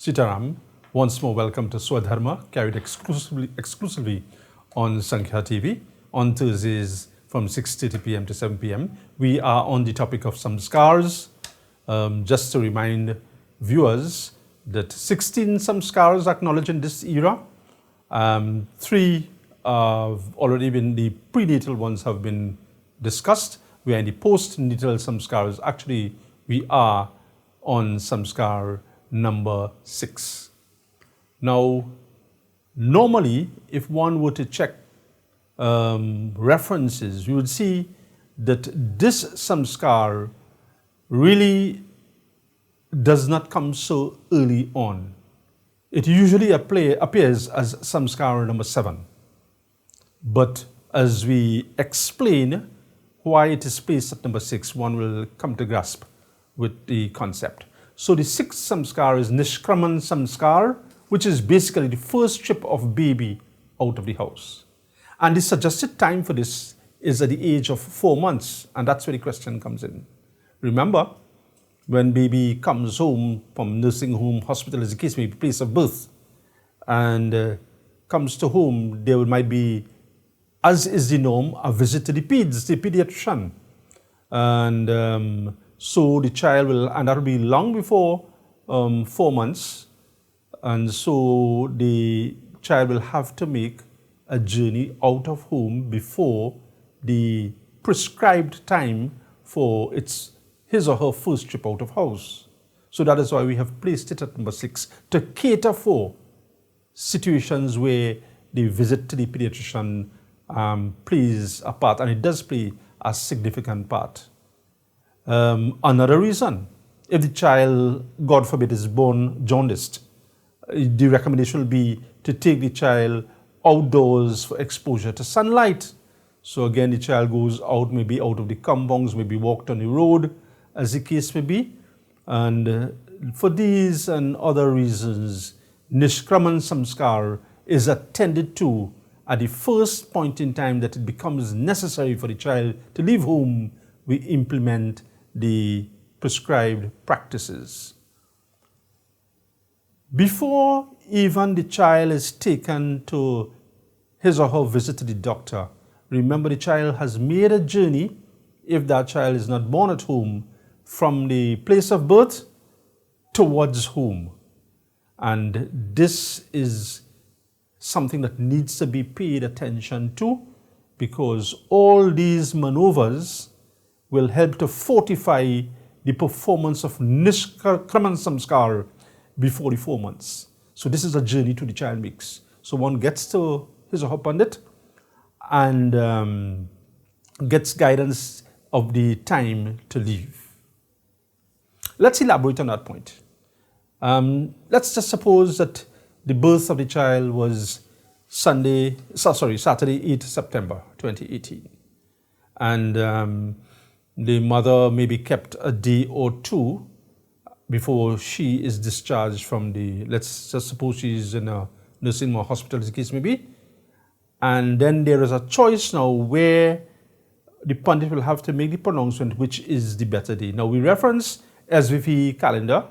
Sitaram, once more welcome to Swadharma, carried exclusively on Sankhya TV on Thursdays from 6:30 p.m. to 7 p.m. We are on the topic of Samskaaras. Just to remind viewers that 16 Samskaaras acknowledged in this era. 3 have already been, the prenatal ones have been discussed. We are in the post-natal Samskaaras. Actually, we are on Samskar number 6. Now, normally, if one were to check references, you would see that this Samskar really does not come so early on. It usually appears as Samskar number 7. But as we explain why it is placed at number 6, one will come to grasp with the concept. So the 6th Samskar is Nishkraman Samskar, which is basically the first trip of baby out of the house. And the suggested time for this is at the age of 4 months, and that's where the question comes in. Remember, when baby comes home from nursing home, hospital, as the case may be, place of birth, and comes to home, there might be, as is the norm, a visit to the pediatrician. And so the child will, and that will be long before 4 months, and so the child will have to make a journey out of home before the prescribed time for his or her first trip out of house. So that is why we have placed it at number 6, to cater for situations where the visit to the pediatrician plays a part, and it does play a significant part. Another reason, if the child, God forbid, is born jaundiced, the recommendation will be to take the child outdoors for exposure to sunlight. So again, the child goes out, maybe out of the compounds, maybe walked on the road, as the case may be. And for these and other reasons, Nishkraman Samskar is attended to at the first point in time that it becomes necessary for the child to leave home. We implement the prescribed practices. Before even the child is taken to his or her visit to the doctor, remember the child has made a journey, if that child is not born at home, from the place of birth towards home. And this is something that needs to be paid attention to, because all these maneuvers will help to fortify the performance of Nishkraman Samskar before the 4 months. So this is a journey to the child makes. So one gets to his or her pandit and gets guidance of the time to leave. Let's elaborate on that point. Let's just suppose that the birth of the child was Saturday, 8th September 2018. And the mother may be kept a day or 2 before she is discharged from the, let's just suppose she's in a nursing home or hospital, as the case may be. And then there is a choice now where the pundit will have to make the pronouncement which is the better day. Now we reference SVV calendar,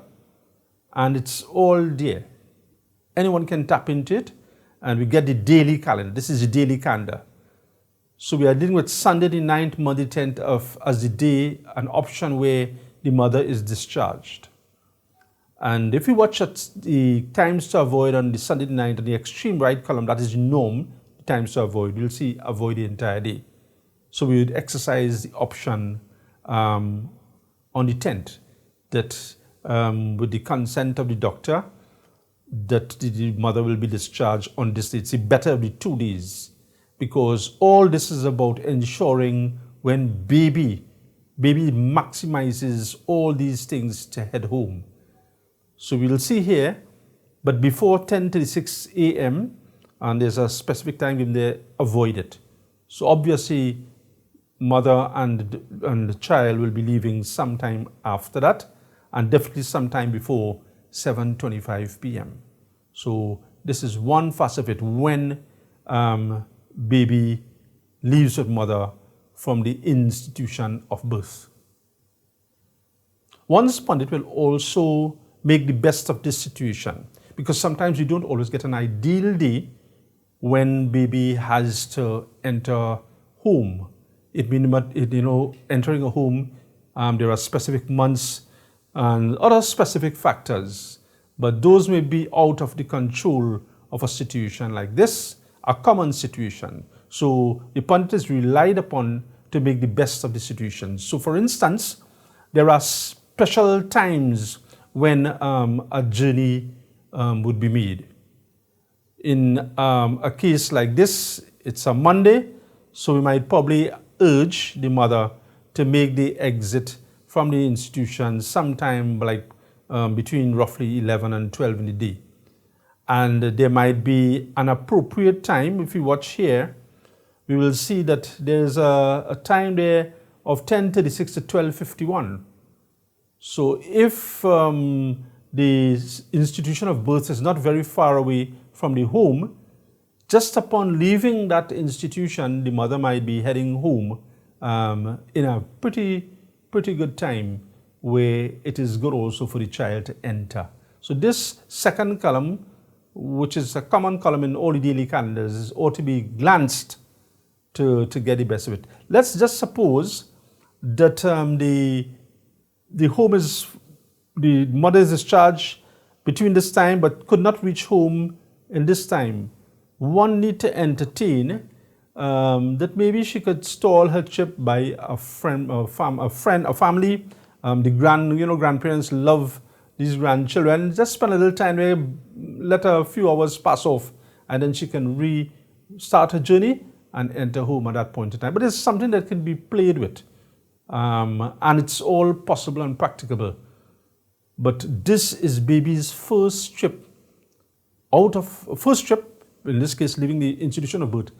and it's all there. Anyone can tap into it, and we get the daily calendar. This is the daily calendar. So we are dealing with Sunday the 9th, Monday 10th as the day, an option where the mother is discharged. And if you watch at the times to avoid on the Sunday the 9th, on the extreme right column, that is the norm, the times to avoid, you'll see avoid the entire day. So we would exercise the option on the 10th, that with the consent of the doctor, that the mother will be discharged on this day. It's the better of the 2 days. Because all this is about ensuring when baby maximizes all these things to head home. So we'll see here, but before 10:36 a.m., and there's a specific time given there, avoid it. So obviously, mother and the child will be leaving sometime after that, and definitely sometime before 7:25 p.m. So this is one facet of it, when baby leaves with mother from the institution of birth. One's pundit will also make the best of this situation, because sometimes you don't always get an ideal day when baby has to enter home. It means, entering a home, there are specific months and other specific factors, but those may be out of the control of a situation like this, a common situation. So the pundit is relied upon to make the best of the situation. So for instance, there are special times when a journey would be made. In a case like this, it's a Monday, so we might probably urge the mother to make the exit from the institution sometime like between roughly 11 and 12 in the day. And there might be an appropriate time. If you watch here, we will see that there's a time there of 10:36 to 12:51. So if the institution of birth is not very far away from the home, just upon leaving that institution, the mother might be heading home in a pretty good time, where it is good also for the child to enter. So this second column, which is a common column in all the daily calendars, ought to be glanced to get the best of it. Let's just suppose that the home is, the mother is discharged between this time but could not reach home in this time. One need to entertain that maybe she could stall her trip by a friend, a family. The grandparents love these grandchildren. Just spend a little time there, let a few hours pass off, and then she can restart her journey and enter home at that point in time. But it's something that can be played with, and it's all possible and practicable. But this is baby's first trip in this case leaving the institution of birth,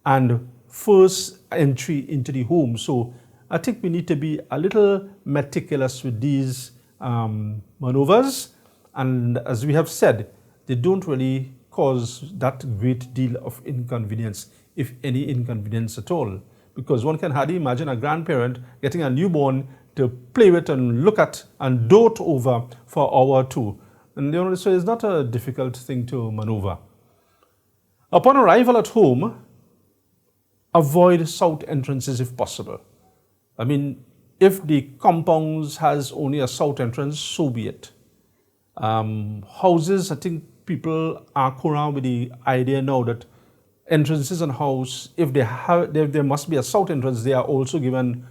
and first entry into the home. So I think we need to be a little meticulous with these maneuvers, and as we have said, they don't really cause that great deal of inconvenience, if any inconvenience at all, because one can hardly imagine a grandparent getting a newborn to play with and look at and dote over for an hour or two. And so it's not a difficult thing to maneuver. Upon arrival at home, avoid south entrances if possible. I mean, if the compounds has only a south entrance, so be it. Houses, I think people are around with the idea now that entrances and house, if there must be a south entrance, they are also given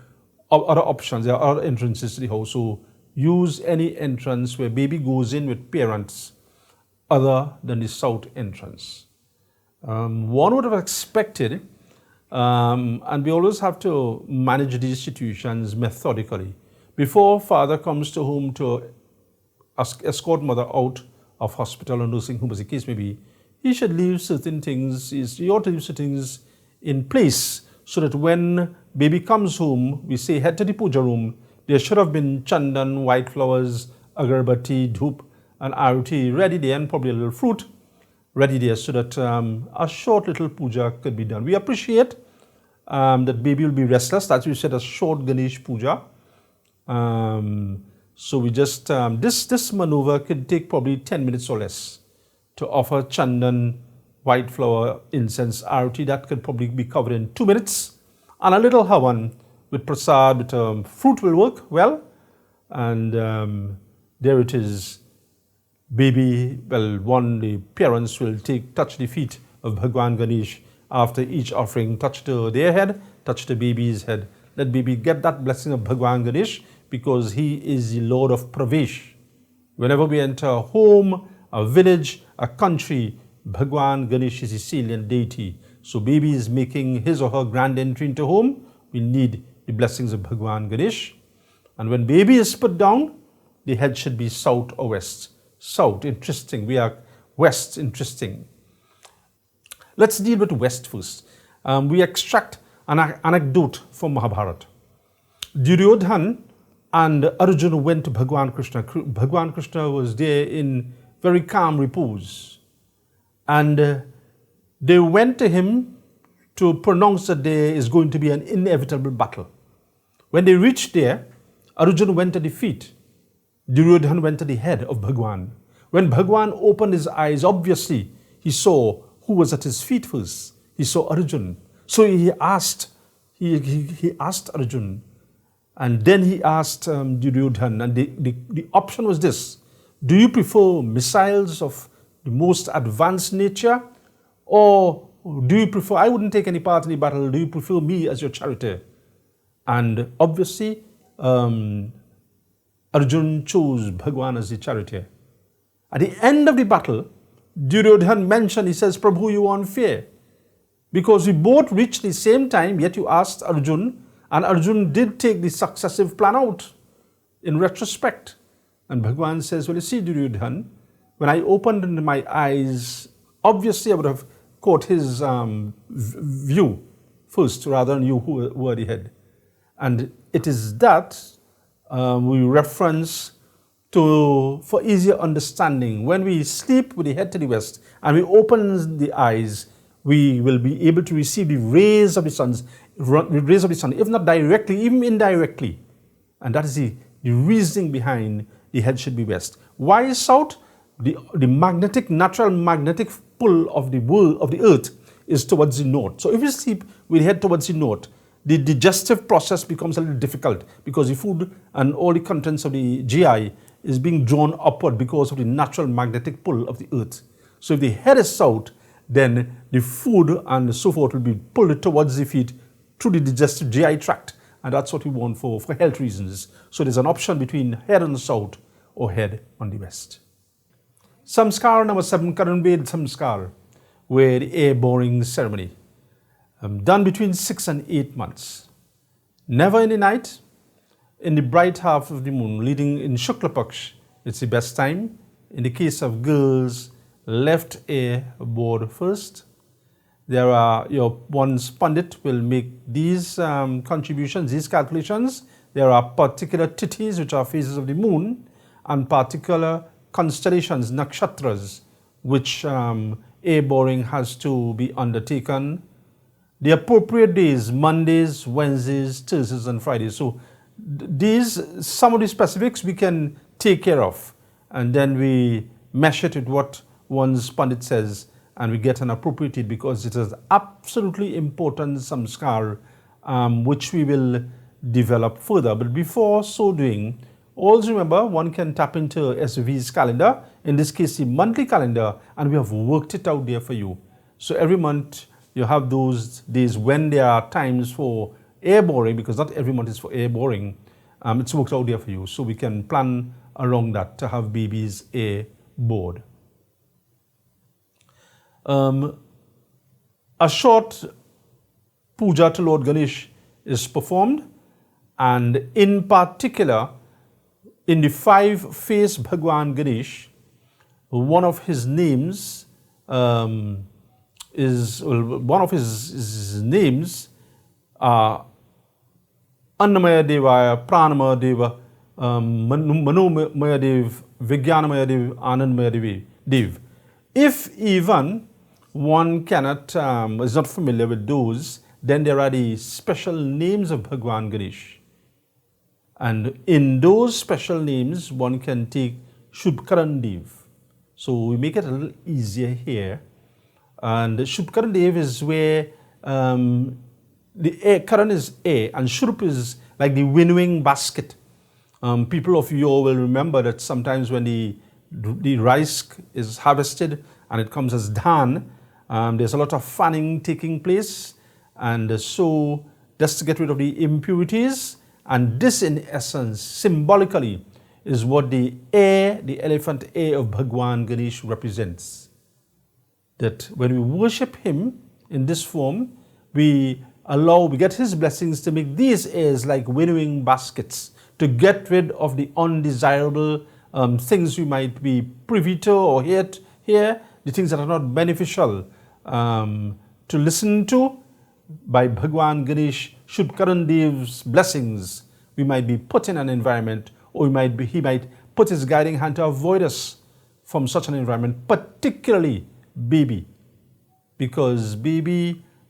other options. There are other entrances to the house. So use any entrance where baby goes in with parents other than the south entrance. One would have expected, and we always have to manage these situations methodically. Before father comes to home to escort mother out of hospital or nursing home, as the case may be, he should leave certain things, he ought to leave certain things in place, so that when baby comes home, we say head to the puja room, there should have been chandan, white flowers, agarbatti, dhoop, and arati ready there, and probably a little fruit ready there, so that a short little puja could be done. We appreciate that baby will be restless. That's why we said a short Ganesh puja. So we just, this maneuver could take probably 10 minutes or less to offer chandan, white flower, incense, arati. That could probably be covered in 2 minutes. And a little havan with prasad, with fruit will work well. And there it is. Baby, the parents will touch the feet of Bhagwan Ganesh after each offering, touch their head, touch the baby's head. Let baby get that blessing of Bhagwan Ganesh, because he is the Lord of Pravesh. Whenever we enter a home, a village, a country, Bhagwan Ganesh is the salient deity. So baby is making his or her grand entry into home, we need the blessings of Bhagwan Ganesh. And when baby is put down, the head should be south or west. South, interesting. We are west, interesting. Let's deal with west first. We extract an anecdote from Mahabharata. Duryodhan and Arjuna went to Bhagwan Krishna. Bhagwan Krishna was there in very calm repose. And they went to him to pronounce that there is going to be an inevitable battle. When they reached there, Arjuna went to the feet Duryodhan went to the head of Bhagwan. When Bhagwan opened his eyes, obviously he saw who was at his feet first. He saw Arjun. So he asked Arjun, and then he asked Duryodhan, and the option was this: do you prefer missiles of the most advanced nature, or do you prefer, I wouldn't take any part in the battle, do you prefer me as your charioteer? And obviously, Arjun chose Bhagwan as the charioteer. At the end of the battle, Duryodhan mentioned, he says, Prabhu, you are unfair, because we both reached the same time, yet you asked Arjun, and Arjun did take the successive plan out in retrospect. And Bhagwan says, well, you see, Duryodhan, when I opened my eyes, obviously I would have caught his view first, rather than you who were the head. And it is that we reference to, for easier understanding, when we sleep with the head to the west and we open the eyes, we will be able to receive the rays of the sun, if not directly, even indirectly. And that is the reasoning behind the head should be west. Why south? The natural magnetic pull of the world, of the earth, is towards the north. So if you sleep with the head towards the north, the digestive process becomes a little difficult, because the food and all the contents of the GI is being drawn upward because of the natural magnetic pull of the earth. So if the head is south, then the food and so forth will be pulled towards the feet through the digestive GI tract, and that's what we want for health reasons. So there's an option between head on the south or head on the west. Samskar number 7, Karanbed Samskar, where the air boring ceremony, done between 6 and 8 months. Never in the night, in the bright half of the moon, leading in Shukla Paksh, it's the best time. In the case of girls, left ear bored first. There are, one Pandit will make these contributions, these calculations. There are particular tithis, which are phases of the moon, and particular constellations, nakshatras, which air boring has to be undertaken. The appropriate days, Mondays, Wednesdays, Thursdays, and Fridays. So some of the specifics we can take care of, and then we mesh it with what one's Pandit says, and we get an appropriate date, because it is absolutely important samskar, which we will develop further. But before so doing, always remember, one can tap into SVV's calendar, in this case the monthly calendar, and we have worked it out there for you. So every month you have those days when there are times for air boring, because not every month is for air boring. It's worked out there for you, so we can plan around that to have babies air bored. A short puja to Lord Ganesh is performed, and in particular, in the 5-face Bhagwan Ganesh, one of his names Annamaya Devaya, Pranamaya Deva, Manomaya Dev, Vijnanamaya Dev, Anandmaya Dev. If even one cannot, is not familiar with those, then there are the special names of Bhagwan Ganesh. And in those special names, one can take Shubhkaran Dev. So we make it a little easier here. And Shubhkaran Dev is where the air, Karan is air, and Shrup is like the winnowing basket. People of yore will remember that sometimes when the rice is harvested and it comes as dhan, there's a lot of fanning taking place, and so just to get rid of the impurities. And this, in essence, symbolically, is what the air, the elephant air of Bhagwan Ganesh represents. That when we worship him in this form, we get his blessings to make these airs like winnowing baskets, to get rid of the undesirable things we might be privy to or hear, the things that are not beneficial to listen to. By Bhagwan Ganesh, Shubhkaran Dev's blessings, we might be put in an environment, or he might put his guiding hand to avoid us from such an environment, particularly baby. Because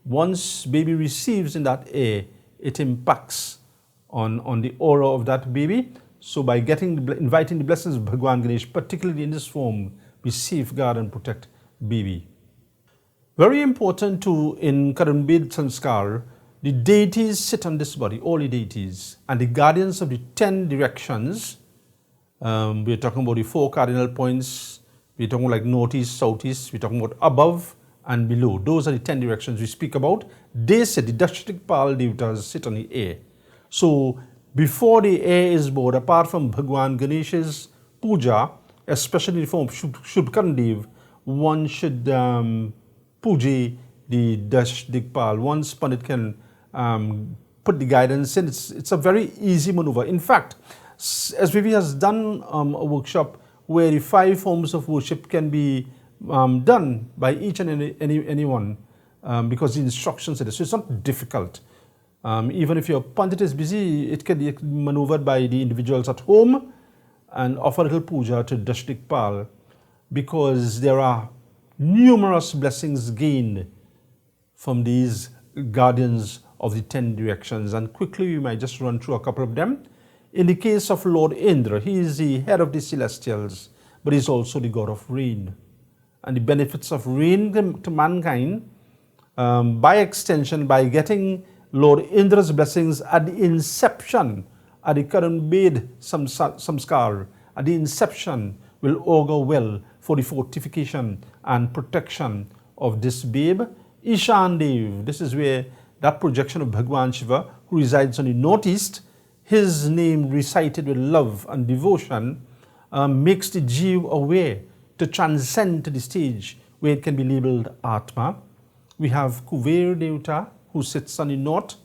once baby receives in that air, it impacts on the aura of that baby. So by inviting the blessings of Bhagwan Ganesh, particularly in this form, we safeguard and protect baby. Very important too in Karanbed Sanskar, the deities sit on this body, all the deities, and the guardians of the 10 directions. We're talking about the 4 cardinal points. We're talking like northeast, southeast. We're talking about above and below. Those are the 10 directions we speak about. They sit, the Dashtikpal Devatas sit on the air. So before the air is born, apart from Bhagwan Ganesh's puja, especially in the form of Shubhkarandev, one should puja the Dashtikpal. Once Pandit can put the guidance in, it's a very easy maneuver. In fact, SVV has done a workshop where the 5 forms of worship can be done by each and anyone because the instructions are there. So it's not difficult. Even if your Pandit is busy, it can be maneuvered by the individuals at home and offer a little puja to Dashtikpal because there are numerous blessings gained from these guardians of the 10 directions. And quickly we might just run through a couple of them. In the case of Lord Indra, he is the head of the celestials, but he's also the god of rain. And the benefits of rain to mankind, by extension, by getting Lord Indra's blessings at the inception, at the Karanbed Samskar, at the inception, will augur well for the fortification and protection of this babe. Ishan Dev, this is where that projection of Bhagwan Shiva, who resides on the northeast, his name recited with love and devotion, makes the Jeev aware to transcend to the stage where it can be labeled Atma. We have Kuver Devta, who sits on the north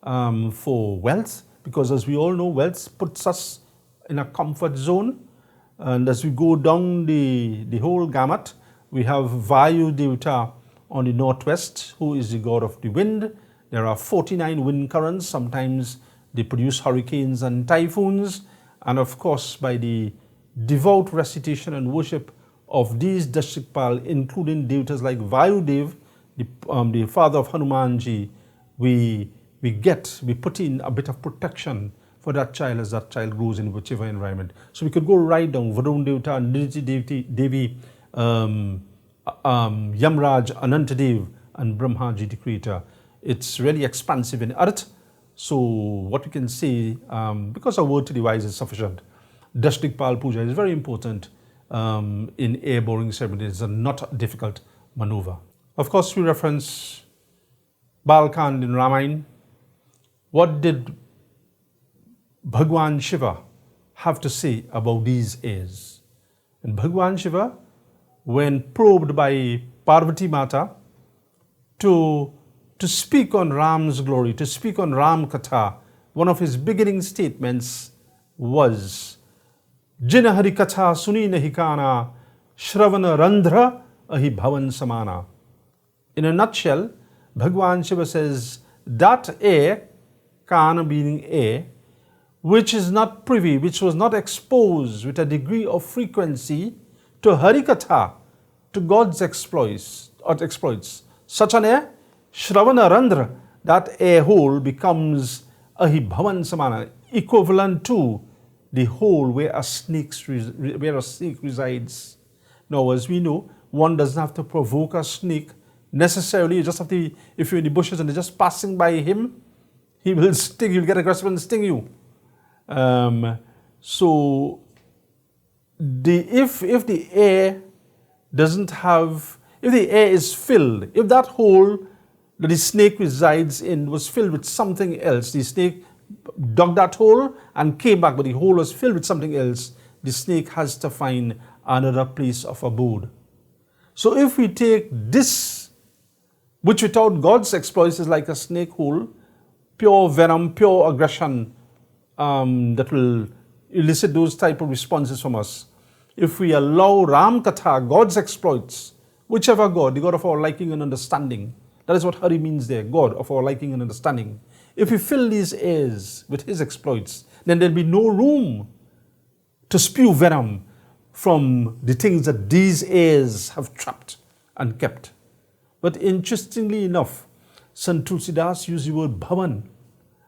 for wealth, because as we all know, wealth puts us in a comfort zone. And as we go down the whole gamut, we have Vayu Devta on the northwest, who is the god of the wind. There are 49 wind currents. Sometimes they produce hurricanes and typhoons. And of course, by the devout recitation and worship of these Dashtikpal, including devatas like Vayudev, the father of Hanumanji, we put in a bit of protection for that child as that child grows in whichever environment. So we could go right down Varun Devta, Nidhi Devi, Yamraj, Anantadev, and Brahmaji the creator. It's really expansive in earth. So what we can say, because our word to the wise is sufficient, Dashtikpal Puja is very important in air-boring ceremonies. It's a not difficult maneuver. Of course, we reference Balkand in Ramayana. What did Bhagwan Shiva have to say about these airs? And Bhagwan Shiva, when probed by Parvati Mata to speak on Ram's glory, to speak on Ram Katha, one of his beginning statements was, Jina Hari Katha Suni Nahikana, Shravana Randhra Ahi Bhavan Samana. In a nutshell, Bhagwan Shiva says, that air, Kana meaning air, which is not privy, which was not exposed with a degree of frequency to Harikatha, to God's exploits, such an air, Shravana Randhra, that air hole becomes Ahi Bhavan Samana, equivalent to the hole where a snake resides. Now, as we know, one doesn't have to provoke a snake necessarily. You just have to, if you're in the bushes and they're just passing by him, he will sting you, he'll get aggressive and sting you. So, if the air doesn't have, if the air is filled, if that hole that the snake resides in was filled with something else, the snake dug that hole and came back, but the hole was filled with something else, the snake has to find another place of abode. So if we take this, which without God's exploits is like a snake hole, pure venom, pure aggression, that will elicit those type of responses from us. If we allow Ram Katha, God's exploits, whichever God, the God of our liking and understanding, that is what Hari means there, God of our liking and understanding. If we fill these airs with his exploits, then there'll be no room to spew venom from the things that these airs have trapped and kept. But interestingly enough, Sant Tulsidas used the word bhavan.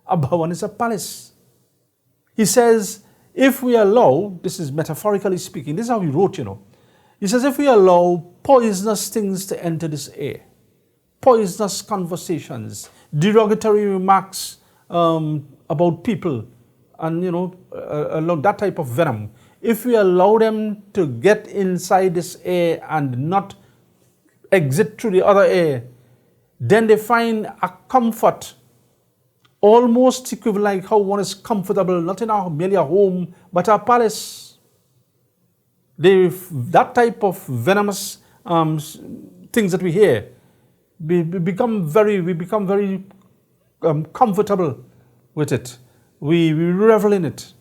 A bhavan is a palace. He says, if we allow, this is metaphorically speaking, this is how he wrote, you know. He says, if we allow poisonous things to enter this air, poisonous conversations, derogatory remarks about people, and, you know, that type of venom, if we allow them to get inside this air and not exit through the other air, then they find a comfort almost equivalent like how one is comfortable, not in merely a home, but a palace. That type of venomous things that we hear, we become very comfortable with it. We revel in it.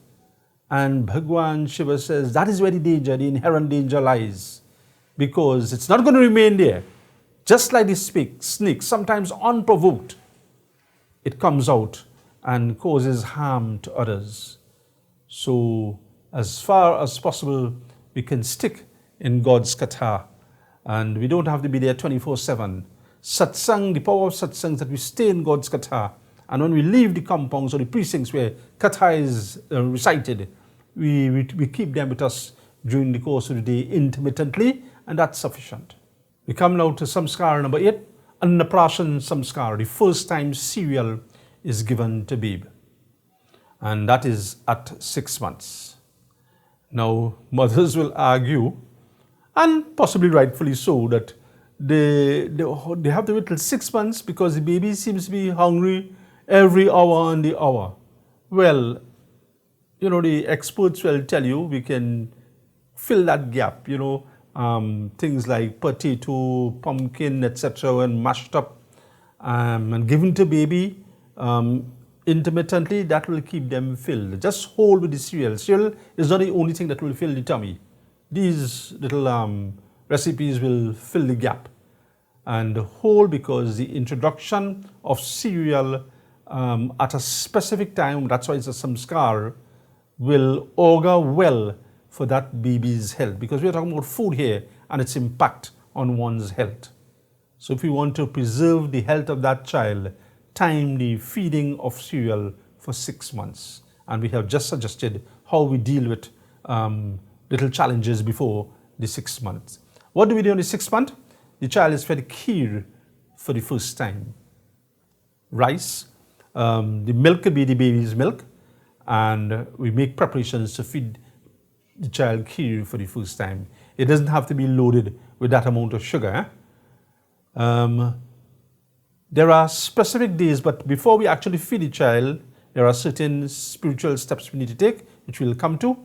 And Bhagwan Shiva says that is where the danger, the inherent danger lies. Because it's not going to remain there. Just like the snake, sometimes unprovoked, it comes out and causes harm to others. So as far as possible, we can stick in God's katha. And we don't have to be there 24/7. Satsang, the power of satsang is that we stay in God's katha. And when we leave the compounds or the precincts where katha is recited, we keep them with us during the course of the day intermittently, and that's sufficient. We come now to Samskara number 8, Annaprashan Samskara, the first time cereal is given to babe. And that is at 6 months. Now, mothers will argue, and possibly rightfully so, that they have to wait till 6 months because the baby seems to be hungry every hour on the hour. Well, you know, the experts will tell you we can fill that gap, you know, things like potato, pumpkin, etc., when mashed up and given to baby intermittently, that will keep them filled. Just hold with the cereal. Cereal is not the only thing that will fill the tummy. These little recipes will fill the gap. And hold, because the introduction of cereal at a specific time, that's why it's a samskar, will augur well for that baby's health, because we're talking about food here and its impact on one's health. So if we want to preserve the health of that child, time the feeding of cereal for 6 months. And we have just suggested how we deal with little challenges before the 6 months. What do we do in the 6th month? The child is fed kheer for the first time. Rice, the milk could be the baby's milk, and we make preparations to feed the child kheer for the first time. It doesn't have to be loaded with that amount of sugar. There are specific days, but before we actually feed the child, there are certain spiritual steps we need to take, which we'll come to.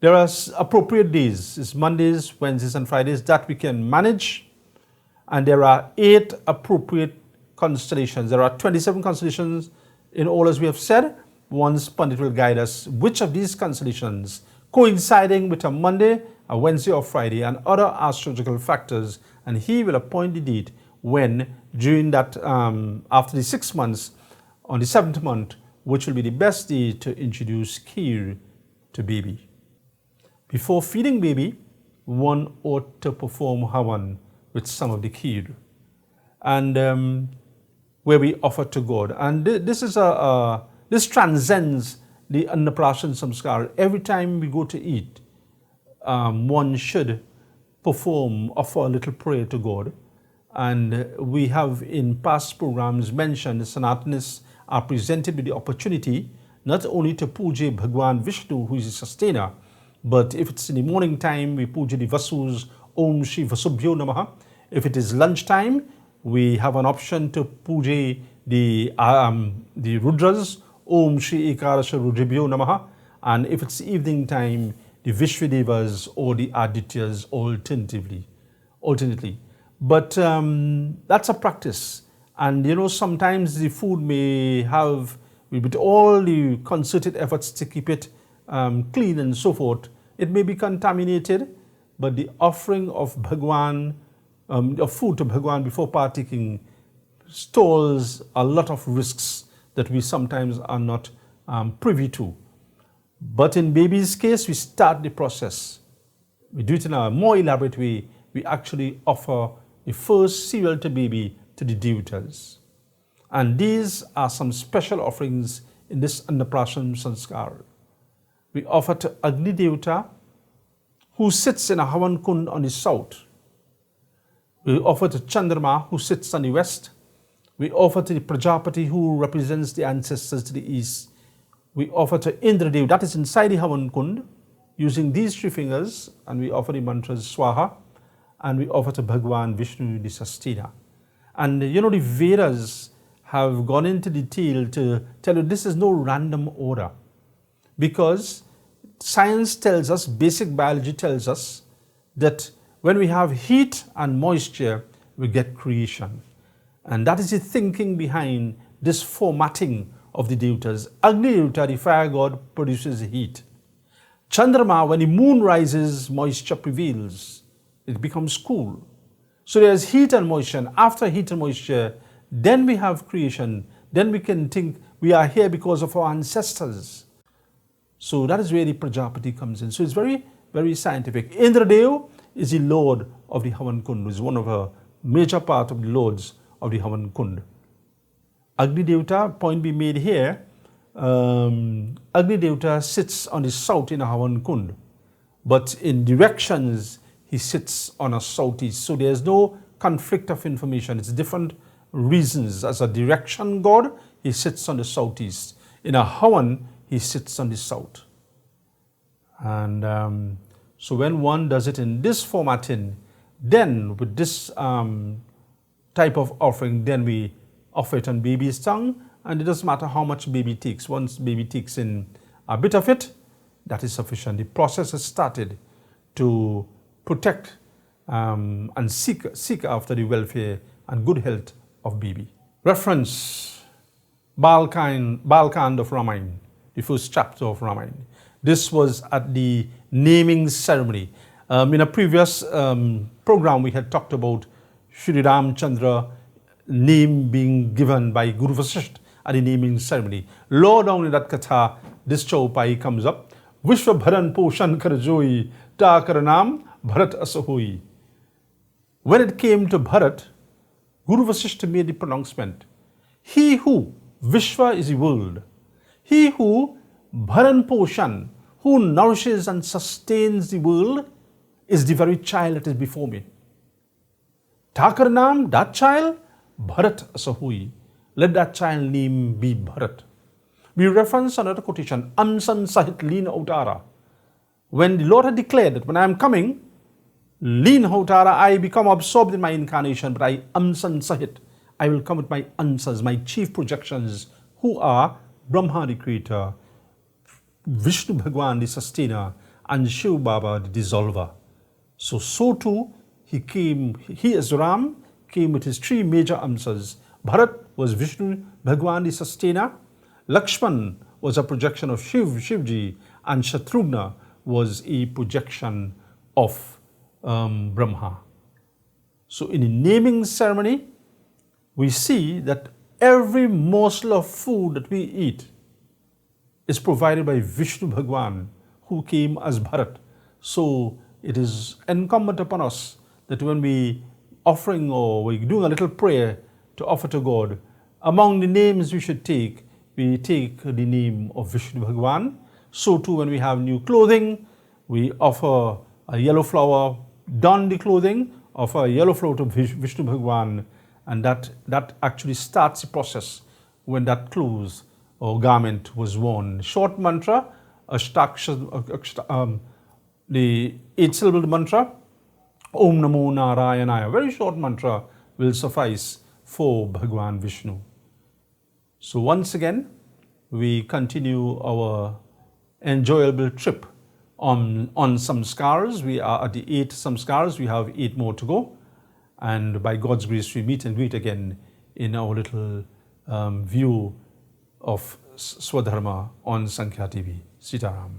There are appropriate days, it's Mondays, Wednesdays, and Fridays, that we can manage. And there are 8 appropriate constellations. There are 27 constellations in all, as we have said. Once Pandit will guide us which of these constellations, coinciding with a Monday, a Wednesday, or Friday, and other astrological factors, and he will appoint the date when, during that, after the 6 months, on the 7th month, which will be the best day to introduce kheer to baby. Before feeding baby, one ought to perform havan with some of the kheer, and where we offer to God. And this transcends the Annaprashan Samskar. Every time we go to eat, one should offer a little prayer to God. And we have in past programs mentioned the Sanatanis are presented with the opportunity not only to puja Bhagwan Vishnu, who is the sustainer, but if it's in the morning time, we puja the Vasus, Om Shri Vasubhyo Namaha. If it is lunchtime, we have an option to puja the Rudras, Om Shri Ekarasha Rudribhyo Namaha. And if it's evening time, the Vishwadevas or the Adityas alternately. But that's a practice. And you know, sometimes the food may have, with all the concerted efforts to keep it clean and so forth, it may be contaminated, but the offering of Bhagwan, of food to Bhagwan before partaking, stalls a lot of risks that we sometimes are not privy to. But in baby's case, we start the process. We do it in a more elaborate way. We actually offer the first cereal to baby to the devatas. And these are some special offerings in this Annaprashan Sanskar. We offer to Agni Devata, who sits in a Havan Kund on the south. We offer to Chandrama, who sits on the west. We offer to the Prajapati, who represents the ancestors to the east. We offer to Indradev, that is inside the Havan Kund, using these 3 fingers, and we offer the mantras Swaha, and we offer to Bhagwan Vishnu the sustainer. And you know, the Vedas have gone into detail to tell you this is no random order, because science tells us, basic biology tells us, that when we have heat and moisture, we get creation. And that is the thinking behind this formatting of the devatas. Agni Devata, the fire god, produces heat. Chandrama, when the moon rises, moisture prevails. It becomes cool. So there's heat and moisture. And after heat and moisture, then we have creation. Then we can think we are here because of our ancestors. So that is where the Prajapati comes in. So it's very, very scientific. Indradev is the lord of the Havan Kund, is one of a major part of the lords of the Havan Kund. Agni Devata, point be made here, Agni Devata sits on the south in a Havan Kund, but in directions he sits on a southeast. So there's no conflict of information. It's different reasons. As a direction god, he sits on the southeast. In a Havan, he sits on the south. And so when one does it in this formatting, then with this type of offering, then we offer it on baby's tongue, and it doesn't matter how much baby takes. Once baby takes in a bit of it, that is sufficient. The process has started to protect and seek after the welfare and good health of baby. Reference Balkand of Ramayana, the first chapter of Ramayana. This was at the naming ceremony. In a previous program, we had talked about Shri Ramchandra name being given by Guru Vasishtha at the naming ceremony. Low down in that katha, this chaupai comes up. Vishwa Bharan Poshan Karjoi Takaranam Bharat Asahoi. When it came to Bharat, Guru Vasishtha made the pronouncement. He who, Vishwa is the world, he who Bharan Poshan, who nourishes and sustains the world, is the very child that is before me. Takaranam, that child, Bharat Asahoi. Let that child name be Bharat. We reference another quotation, Amsan Sahit Leen Autara. When the Lord had declared that when I am coming, Leen Autara, I become absorbed in my incarnation, but I Amsan Sahit, I will come with my answers, my chief projections, who are Brahma the creator, Vishnu Bhagwan the sustainer, and Shiv Baba the dissolver. So too, he as Ram came with his 3 major answers. Bharat was Vishnu Bhagwan the sustainer, Lakshman was a projection of Shivji, and Shatrughna was a projection of Brahma. So in the naming ceremony, we see that every morsel of food that we eat is provided by Vishnu Bhagwan, who came as Bharat. So it is incumbent upon us that when we offering or we're doing a little prayer to offer to God, among the names we should take, we take the name of Vishnu Bhagwan. So too when we have new clothing, we offer a yellow flower, don the clothing, offer a yellow flower to Vishnu Bhagwan, and that actually starts the process when that clothes or garment was worn. Short mantra, the 8-syllable mantra, Om Namo Narayanaya, very short mantra will suffice for Bhagwan Vishnu. So once again, we continue our enjoyable trip on Samskaaras. We are at the 8 Samskaaras. We have 8 more to go. And by God's grace, we meet and greet again in our little view of Swadharma on Sankhya TV. Sitaram.